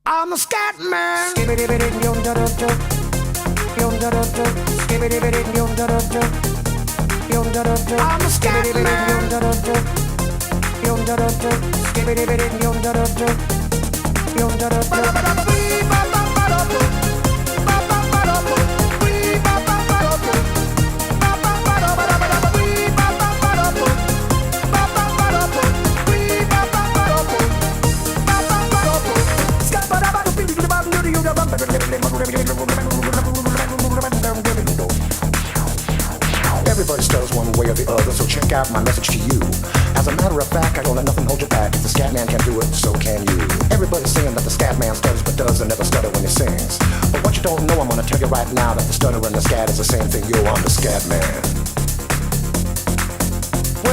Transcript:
I'm a scat man. I'm a scat Everybody stutters one way or the other, so check out my message to you. As a matter of fact, I don't let nothing hold you back. If the scat man can do it, so can you. Everybody's saying that the scat man stutters but doesn't never stutter when he sings. But what you don't know, I'm gonna tell you right now that the stutter and the scat is the same thing. Yo, I'm the scat man.